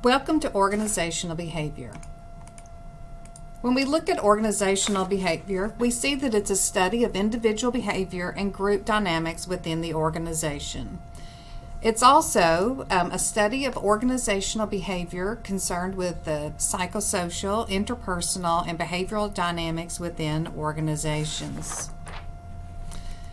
Welcome to organizational behavior. When we look at organizational behavior, we see that it's a study of individual behavior and group dynamics within the organization. It's also a study of organizational behavior concerned with the psychosocial, interpersonal, and behavioral dynamics within organizations.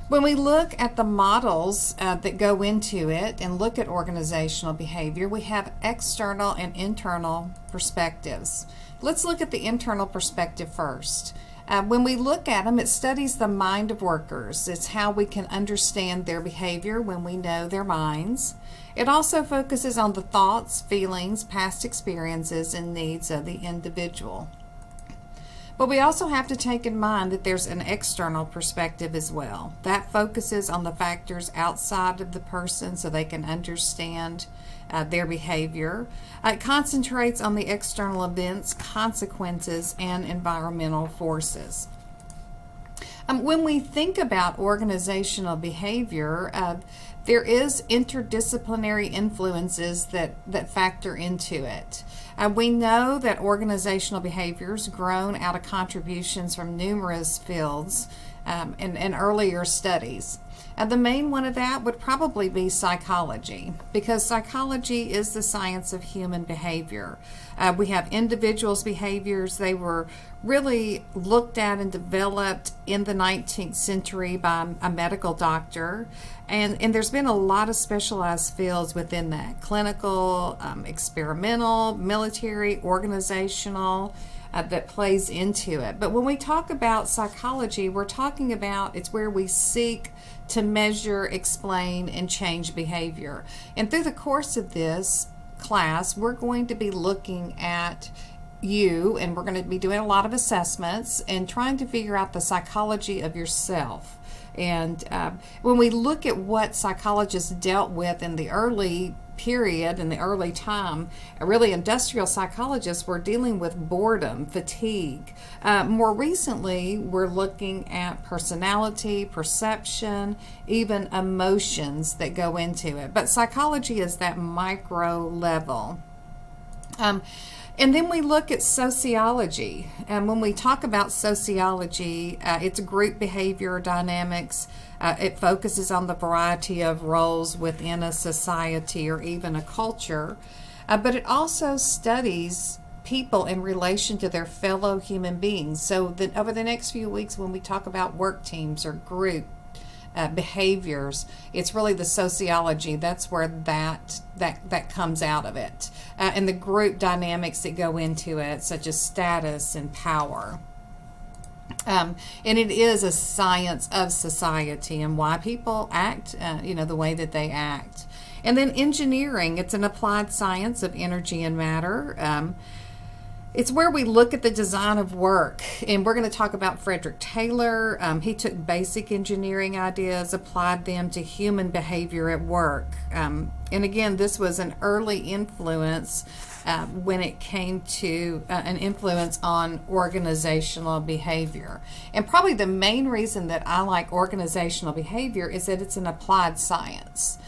When we look at the models that go into it and look at organizational behavior, we have external and internal perspectives. Let's look at the internal perspective first. When we look at them, it studies the mind of workers. It's how we can understand their behavior when we know their minds. It also focuses on the thoughts, feelings, past experiences, and needs of the individual. But we also have to take in mind that there's an external perspective as well. That focuses on the factors outside of the person so they can understand their behavior. It concentrates on the external events, consequences, and environmental forces. When we think about organizational behavior, there is interdisciplinary influences that factor into it. We know that organizational behaviors grown out of contributions from numerous fields in earlier studies. The main one of that would probably be psychology, because psychology is the science of human behavior. We have individuals' behaviors. They were really looked at and developed in the 19th century by a medical doctor, and there's been a lot of specialized fields within that: clinical, experimental, military, organizational, that plays into it. But when we talk about psychology, we're talking about it's where we seek to measure, explain, and change behavior. And through the course of this class, we're going to be looking at you, and we're going to be doing a lot of assessments and trying to figure out the psychology of yourself. And when we look at what psychologists dealt with in the early period, in the early time, really industrial psychologists were dealing with boredom, fatigue. More recently, we're looking at personality, perception, even emotions that go into it. But psychology is that micro level. And then we look at sociology. And when we talk about sociology, it's group behavior dynamics. It focuses on the variety of roles within a society or even a culture. But it also studies people in relation to their fellow human beings. So that over the next few weeks, when we talk about work teams or group behaviors, it's really the sociology. That's where that comes out of it, and the group dynamics that go into it, such as status and power. And it is a science of society and why people act, the way that they act. And then engineering, it's an applied science of energy and matter. It's where we look at the design of work, and we're going to talk about Frederick Taylor. He took basic engineering ideas, applied them to human behavior at work. And again, this was an early influence when it came to an influence on organizational behavior. And probably the main reason that I like organizational behavior is that it's an applied science.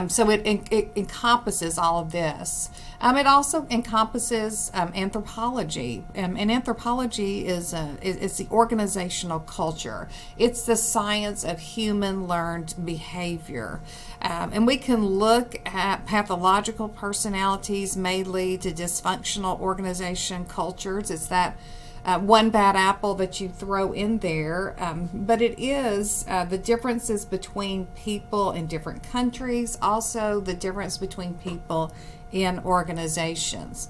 So it encompasses all of this. It also encompasses anthropology, and anthropology is the organizational culture. It's the science of human learned behavior. And we can look at pathological personalities may lead to dysfunctional organization cultures. It's that one bad apple that you throw in there, but it is the differences between people in different countries, also the difference between people in organizations.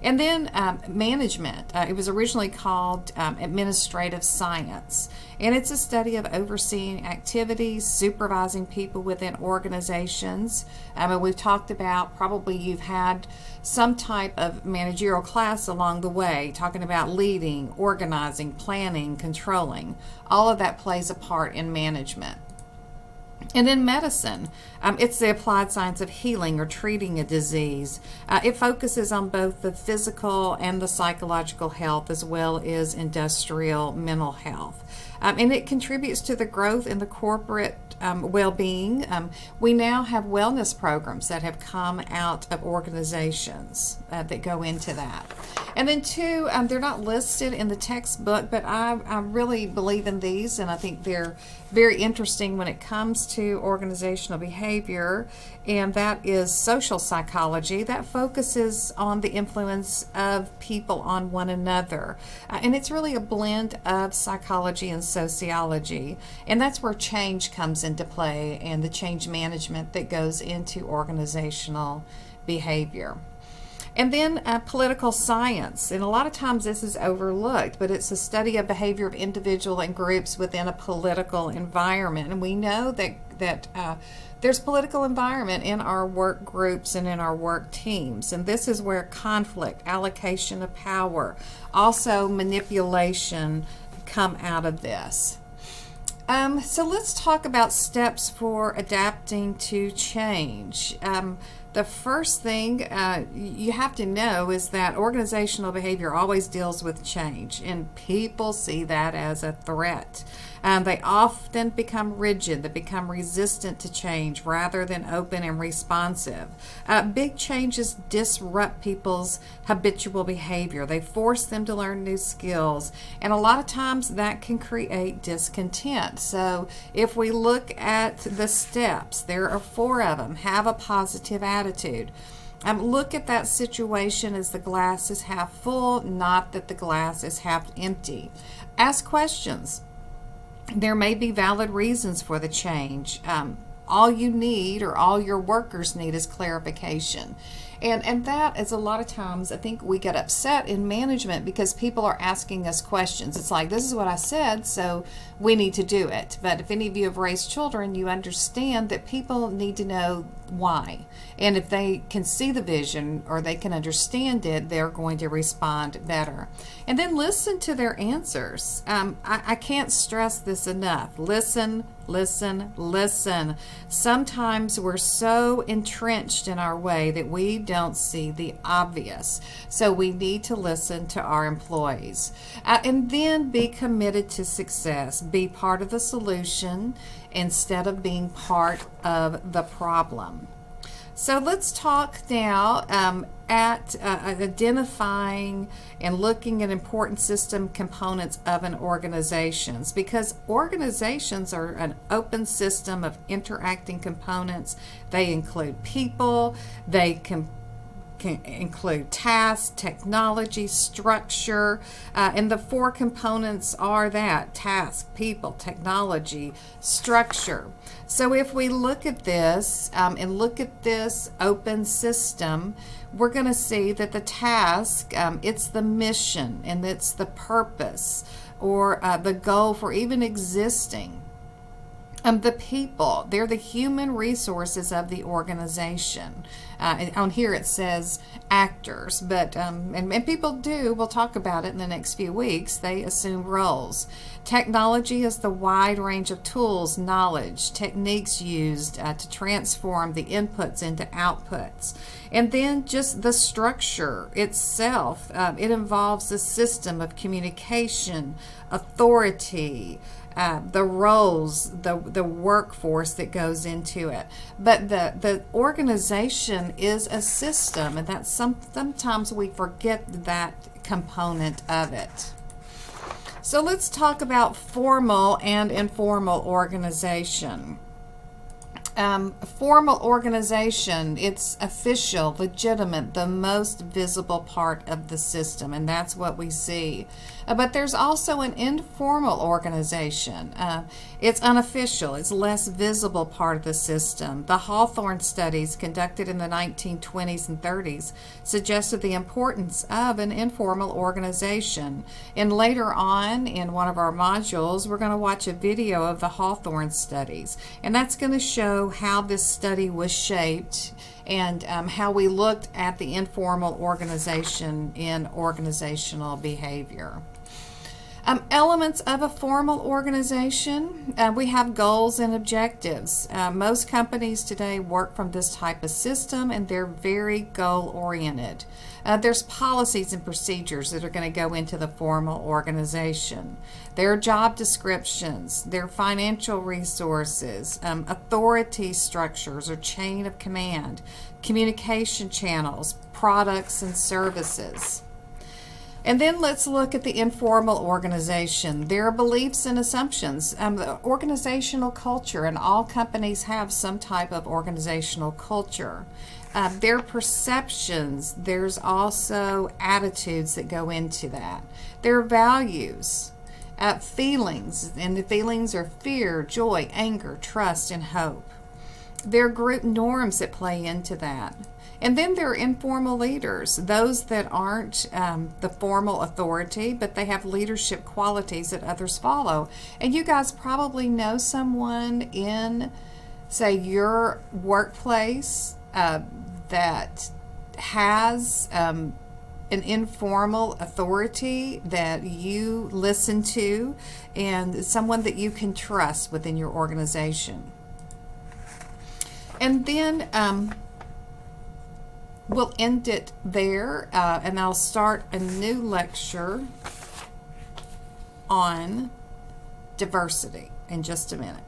And then management. It was originally called administrative science, and it's a study of overseeing activities, supervising people within organizations. And we've talked about, probably you've had some type of managerial class along the way, talking about leading, organizing, planning, controlling. All of that plays a part in management. And then medicine, it's the applied science of healing or treating a disease. It focuses on both the physical and the psychological health, as well as industrial mental health. And it contributes to the growth in the corporate well-being. We now have wellness programs that have come out of organizations that go into that. And then two, they're not listed in the textbook, but I really believe in these, and I think they're very interesting when it comes to organizational behavior, and that is social psychology. That focuses on the influence of people on one another. And it's really a blend of psychology and sociology. And that's where change comes into play and the change management that goes into organizational behavior. And then political science, and a lot of times this is overlooked, but it's a study of behavior of individual and groups within a political environment. And we know that there's political environment in our work groups and in our work teams. And this is where conflict, allocation of power, also manipulation come out of this. So let's talk about steps for adapting to change. The first thing you have to know is that organizational behavior always deals with change, and people see that as a threat. They often become rigid, they become resistant to change rather than open and responsive. Big changes disrupt people's habitual behavior. They force them to learn new skills, and a lot of times that can create discontent. So if we look at the steps, there are 4 of them. Have a positive attitude. Look at that situation as the glass is half full, not that the glass is half empty. Ask questions. There may be valid reasons for the change. All you need, or all your workers need, is clarification. And that is a lot of times, I think we get upset in management because people are asking us questions. It's like, this is what I said, so we need to do it. But if any of you have raised children, you understand that people need to know why. And if they can see the vision or they can understand it, they're going to respond better. And then listen to their answers. I can't stress this enough. Listen, listen, listen. Sometimes we're so entrenched in our way that we don't see the obvious. So we need to listen to our employees. And then be committed to success. Be part of the solution instead of being part of the problem. So let's talk now at identifying and looking at important system components of an organization, because organizations are an open system of interacting components. They include people, they can include tasks, technology, structure, and the 4 components are that: task, people, technology, structure. So if we look at this and look at this open system, we're going to see that the task, it's the mission and it's the purpose or the goal for even existing. The people, they're the human resources of the organization. On here it says actors, but and people do, we'll talk about it in the next few weeks, they assume roles. Technology is the wide range of tools, knowledge, techniques used to transform the inputs into outputs. And then just the structure itself, it involves a system of communication, authority, the roles, the workforce that goes into it. But the organization is a system, and that's sometimes we forget that component of it. So let's talk about formal and informal organization. Formal organization, it's official, legitimate, the most visible part of the system, and that's what we see. But there's also an informal organization. It's unofficial, it's less visible part of the system. The Hawthorne studies conducted in the 1920s and 30s suggested the importance of an informal organization. And later on in one of our modules, we're going to watch a video of the Hawthorne studies, and that's going to show how this study was shaped and how we looked at the informal organization in organizational behavior. Elements of a formal organization, we have goals and objectives. Most companies today work from this type of system, and they're very goal-oriented. There's policies and procedures that are going to go into the formal organization. There are job descriptions, there are financial resources, authority structures or chain of command, communication channels, products and services. And then let's look at the informal organization. There are beliefs and assumptions. The organizational culture, and all companies have some type of organizational culture. Their perceptions, there's also attitudes that go into that. Their values, feelings, and the feelings are fear, joy, anger, trust, and hope. There are group norms that play into that. And then there are informal leaders, those that aren't the formal authority, but they have leadership qualities that others follow. And you guys probably know someone in, say, your workplace that has an informal authority that you listen to, and someone that you can trust within your organization. And then we'll end it there, and I'll start a new lecture on diversity in just a minute.